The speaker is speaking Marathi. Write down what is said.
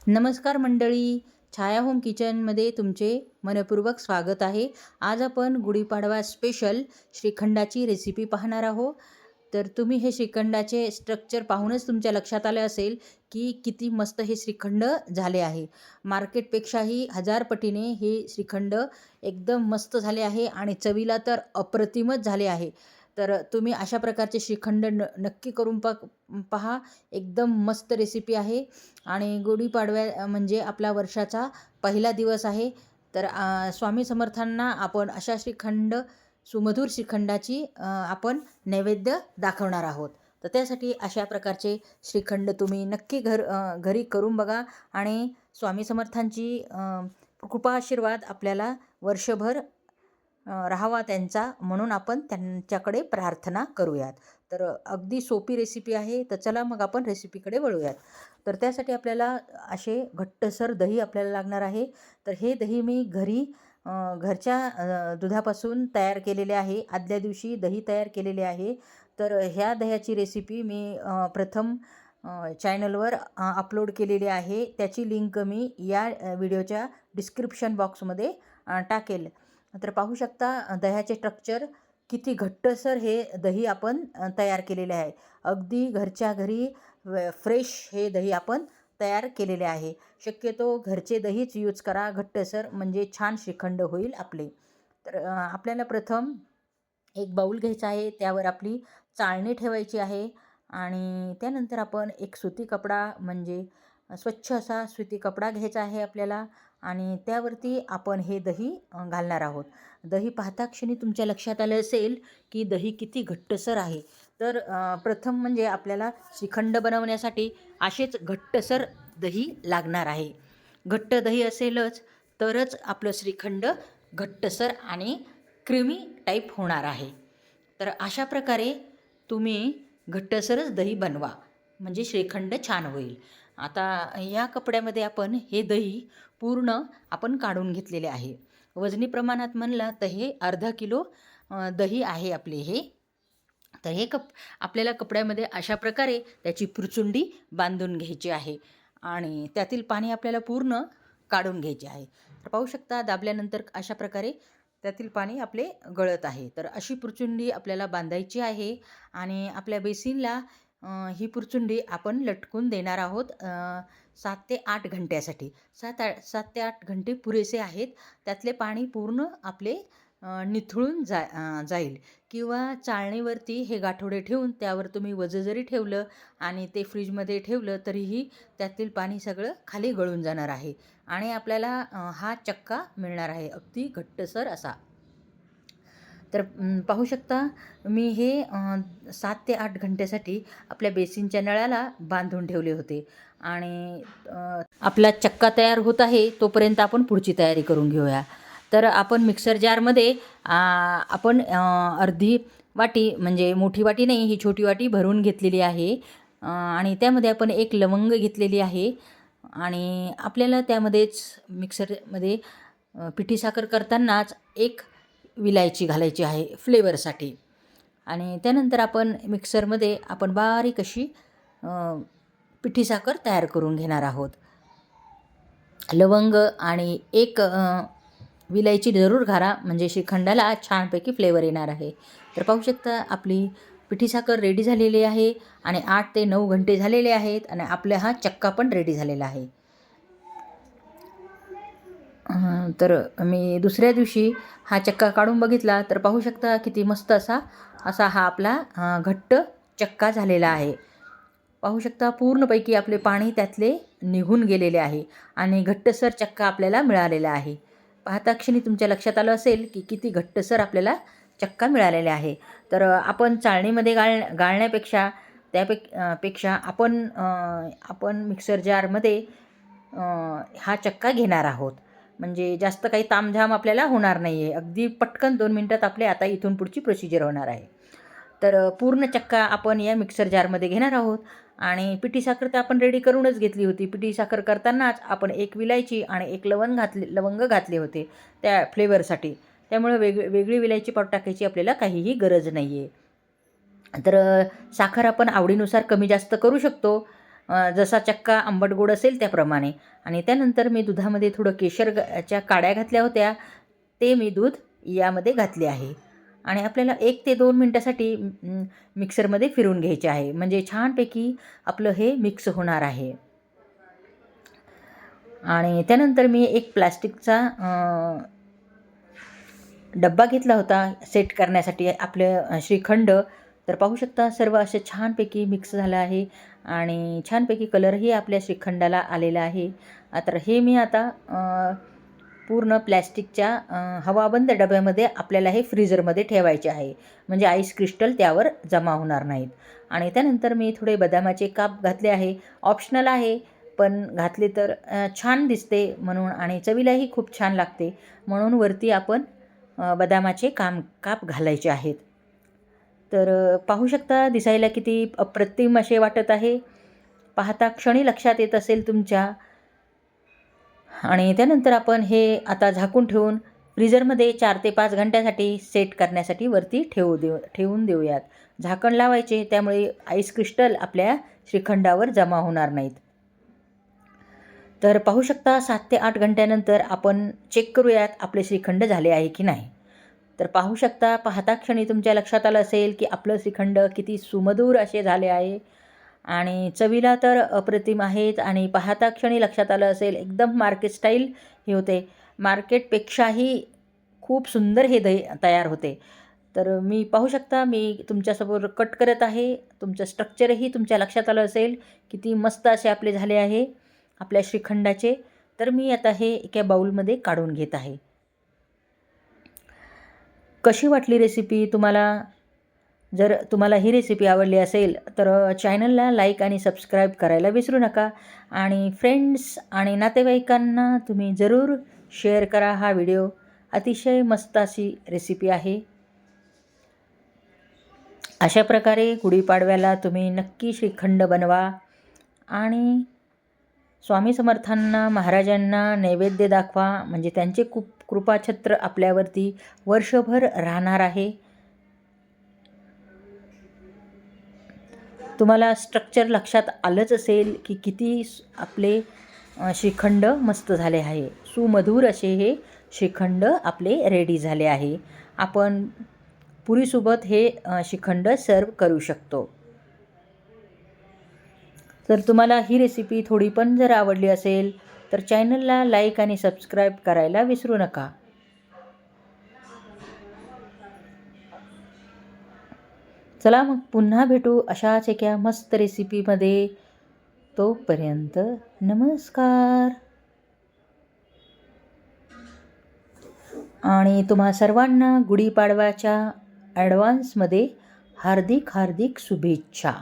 नमस्कार मंडळी, छाया होम किचनमध्ये तुमचे मनपूर्वक स्वागत आहे. आज आपण गुढीपाडवा स्पेशल श्रीखंडाची रेसिपी पाहणार आहोत. तर तुम्ही हे श्रीखंडाचे स्ट्रक्चर पाहूनच तुमच्या लक्षात आलं असेल की किती मस्त हे श्रीखंड झाले आहे. मार्केटपेक्षाही 1000 पटीने हे श्रीखंड एकदम मस्त झाले आहे आणि चवीला तर अप्रतिमच झाले आहे. तर तुम्ही अशा प्रकारचे श्रीखंड नक्की करून पहा. एकदम मस्त रेसिपी आहे. आणि गुढीपाडव्या म्हणजे आपला वर्षाचा पहिला दिवस आहे. तर स्वामी समर्थांना आपण अशा सुमधुर श्रीखंडाची आपण नैवेद्य दाखवणार आहोत. तर त्यासाठी अशा प्रकारचे श्रीखंड तुम्ही नक्की घरी करून बघा आणि स्वामी समर्थांची कृपा आशीर्वाद आपल्याला वर्षभर राहावा त्यांचा, म्हणून आपण त्यांच्याकडे प्रार्थना करूयात. तर अगदी सोपी रेसिपी आहे. तर चला मग आपण रेसिपीकडे वळूयात. तर त्यासाठी आपल्याला असे घट्टसर दही आपल्याला लागणार आहे. तर हे दही मी घरच्या दुधापासून तयार केलेले आहे. आदल्या दिवशी दही तयार केलेले आहे. तर ह्या दह्याची रेसिपी मी प्रथम चॅनलवर अपलोड केलेली आहे. त्याची लिंक मी या व्हिडिओच्या डिस्क्रिप्शन बॉक्समध्ये टाकेल. तर पाहू शकता दह्याचे स्ट्रक्चर किती घट्टसर हे दही आपण तयार केलेले आहे. अगदी घरच्या घरी फ्रेश हे दही आपण तयार केलेले आहे. शक्यतो घरचे दहीच यूज करा घट्टसर, म्हणजे छान श्रीखंड होईल आपले. तर आपल्याला प्रथम एक बाऊल घ्यायचा आहे. त्यावर आपली चाळणी ठेवायची आहे आणि त्यानंतर आपण एक सुती कपडा, म्हणजे स्वच्छ असा सुती कपडा घ्यायचा आहे आपल्याला आणि त्यावरती आपण हे दही घालणार आहोत. दही पाहता क्षणी तुमच्या लक्षात आलं असेल की दही किती घट्टसर आहे. तर प्रथम म्हणजे आपल्याला श्रीखंड बनवण्यासाठी असेच घट्टसर दही लागणार आहे. घट्ट दही असेलच तरच आपलं श्रीखंड घट्टसर आणि क्रीमी टाईप होणार आहे. तर अशा प्रकारे तुम्ही घट्टसरच दही बनवा, म्हणजे श्रीखंड छान होईल. आता या कपड्यामध्ये आपण हे दही पूर्ण आपण काढून घेतलेले आहे. वजनी प्रमाणात म्हणलं तर हे अर्धा किलो दही आहे आपले हे. तर हे आपल्याला कपड्यामध्ये अशा प्रकारे त्याची पुरचुंडी बांधून घ्यायची आहे आणि त्यातील पाणी आपल्याला पूर्ण काढून घ्यायचे आहे. तर पाहू शकता दाबल्यानंतर अशा प्रकारे त्यातील पाणी आपले गळत आहे. तर अशी पुरचुंडी आपल्याला बांधायची आहे आणि आपल्या बेसिनला ही पुरचुंडी आपण लटकून देणार आहोत 7 ते 8 घंट्यासाठी. 7 ते 8 घंटे पुरेसे आहेत. त्यातले पाणी पूर्ण आपले निथळून जाईल. किंवा चाळणीवरती हे गाठोडे ठेवून त्यावर तुम्ही वजं जरी ठेवलं आणि ते फ्रीजमध्ये ठेवलं तरीही त्यातील पाणी सगळं खाली गळून जाणार आहे आणि आपल्याला हा चक्का मिळणार आहे अगदी घट्टसर असा. तर पाहू शकता मी हे 7 ते 8 घंट्यासाठी आपल्या बेसिनच्या नळाला बांधून ठेवले होते आणि आपला चक्का तयार होत आहे तोपर्यंत आपण पुढची तयारी करून घेऊया. तर आपण मिक्सर जारमध्ये आपण अर्धी वाटी, म्हणजे मोठी वाटी नाही, ही छोटी वाटी भरून घेतलेली आहे आणि त्यामध्ये आपण एक लवंग घेतलेली आहे आणि आपल्याला त्यामध्येच मिक्सरमध्ये पिठी साखर करतानाच एक विलायची घालायची आहे फ्लेवरसाठी आणि त्यानंतर आपण मिक्सरमध्ये आपण बारीक अशी पिठी साखर तयार करून घेणार आहोत. लवंग आणि एक विलायची जरूर घाला, म्हणजे श्रीखंडाला छानपैकी फ्लेवर येणार आहे. तर पाहू शकता आपली पिठी साखर रेडी झालेली आहे आणि 8 ते 9 घंटे झालेले आहेत आणि आपला हा चक्का पण रेडी झालेला आहे. तर मी दुसऱ्या दिवशी हा चक्का काढून बघितला तर पाहू शकता किती मस्त असा हा आपला घट्ट चक्का झालेला आहे. पाहू शकता पूर्णपैकी आपले पाणी त्यातले निघून गेलेले आहे आणि घट्टसर चक्का आपल्याला मिळालेला आहे. पाहता क्षणी तुमच्या लक्षात आलं असेल की किती घट्टसर आपल्याला चक्का मिळालेला आहे. तर आपण चाळणीमध्ये गाळण्यापेक्षा पेक्षा आपण मिक्सर जारमध्ये हा चक्का घेणार आहोत, म्हणजे जास्त काही तामझाम आपल्याला होणार नाही आहे. अगदी पटकन 2 मिनटात आपले आता इथून पुढची प्रोसिजर होणार आहे. तर पूर्ण चक्का आपण या मिक्सर जारमध्ये घेणार आहोत आणि पिठी साखर तर आपण रेडी करूनच घेतली होती. पिठी साखर करतानाच आपण एक विलायची आणि एक लवंग घातले होते त्या फ्लेवरसाठी. त्यामुळे वेगळी विलायची पावडर टाकायची आपल्याला काहीही गरज नाही आहे. तर साखर आपण आवडीनुसार कमी जास्त करू शकतो. जसा चक्का आंबट गोड असेल त्याप्रमाणे. आणि त्यानंतर मी दुधामध्ये थोडं केशरच्या काड्या घातल्या होत्या, ते मी दूध यामध्ये घातले आहे. आणि आपल्याला 1 ते 2 मिनटासाठी मिक्सरमध्ये फिरवून घ्यायचे आहे, म्हणजे छानपैकी आपलं हे मिक्स होणार आहे. आणि त्यानंतर मी एक प्लास्टिकचा डब्बा घेतला होता सेट करण्यासाठी आपलं श्रीखंड. तर पाहू शकता सर्व असे छानपैकी मिक्स झालं आहे आणि छानपैकी कलरही आपल्या श्रीखंडाला आलेला आहे. तर हे मी आता पूर्ण प्लॅस्टिकच्या हवाबंद डब्यामध्ये आपल्याला हे फ्रीजरमध्ये ठेवायचे आहे, म्हणजे आईस क्रिस्टल त्यावर जमा होणार नाहीत. आणि त्यानंतर मी थोडे बदामाचे काप घातले आहे, ऑप्शनल आहे पण घातले तर छान दिसते म्हणून आणि चवीलाही खूप छान लागते, म्हणून वरती आपण बदामाचे काप घालायचे आहेत. तर पाहू शकता दिसायला किती अप्रतिम असे वाटत आहे, पाहता क्षणी लक्षात येत असेल तुमच्या. आणि त्यानंतर आपण हे आता झाकून ठेवून फ्रीजरमध्ये 4 ते 5 घंट्यासाठी सेट करण्यासाठी वरती ठेवून देऊयात. झाकण लावायचे, त्यामुळे आईस क्रिस्टल आपल्या श्रीखंडावर जमा होणार नाहीत. तर पाहू शकता 7 ते 8 घंट्यानंतर आपण चेक करूयात आपले श्रीखंड झाले आहे की नाही. तर पाहू शकता, पाहता क्षणी तुमच्या लक्षात आलं असेल की आपलं श्रीखंड किती सुमधूर असे झाले आहे आणि चवीला तर अप्रतिम आहेत. आणि पाहता क्षणी लक्षात आलं असेल एकदम मार्केट स्टाईल हे होते, मार्केटपेक्षाही खूप सुंदर हे दही तयार होते. तर मी पाहू शकता मी तुमच्यासमोर कट करत आहे, तुमचं स्ट्रक्चरही तुमच्या लक्षात आलं असेल किती मस्त असे आपले झाले आहे आपल्या श्रीखंडाचे. तर मी आता हे एका बाउलमध्ये काढून घेत आहे. कशी वाटली रेसिपी तुम्हाला? जर तुम्हाला ही रेसिपी आवडली असेल तर चॅनलला लाईक आणि सबस्क्राईब करायला विसरू नका. आणि फ्रेंड्स आणि नातेवाईकांना तुम्ही जरूर शेअर करा हा व्हिडिओ. अतिशय मस्त अशी रेसिपी आहे. अशा प्रकारे गुढीपाडव्याला तुम्ही नक्की श्रीखंड बनवा आणि स्वामी समर्थांना महाराजांना नैवेद्य दाखवा, म्हणजे त्यांचे कृपाछत्र आपल्यावरती वर्षभर राहणार आहे. तुम्हाला स्ट्रक्चर लक्षात आलंच असेल की किती आपले श्रीखंड मस्त झाले आहे. सुमधूर असे हे श्रीखंड आपले रेडी झाले आहे. आपण पुरीसोबत हे श्रीखंड सर्व करू शकतो. तर तुम्हाला ही रेसिपी थोडी पण जर आवडली असेल तर चॅनलला लाईक आणि सबस्क्राईब करायला विसरू नका. चला मग पुन्हा भेटू अशाच एका मस्त रेसिपीमध्ये. तोपर्यंत नमस्कार. आणि तुम्हा सर्वांना गुढीपाडव्याच्या ॲडव्हान्समध्ये हार्दिक शुभेच्छा.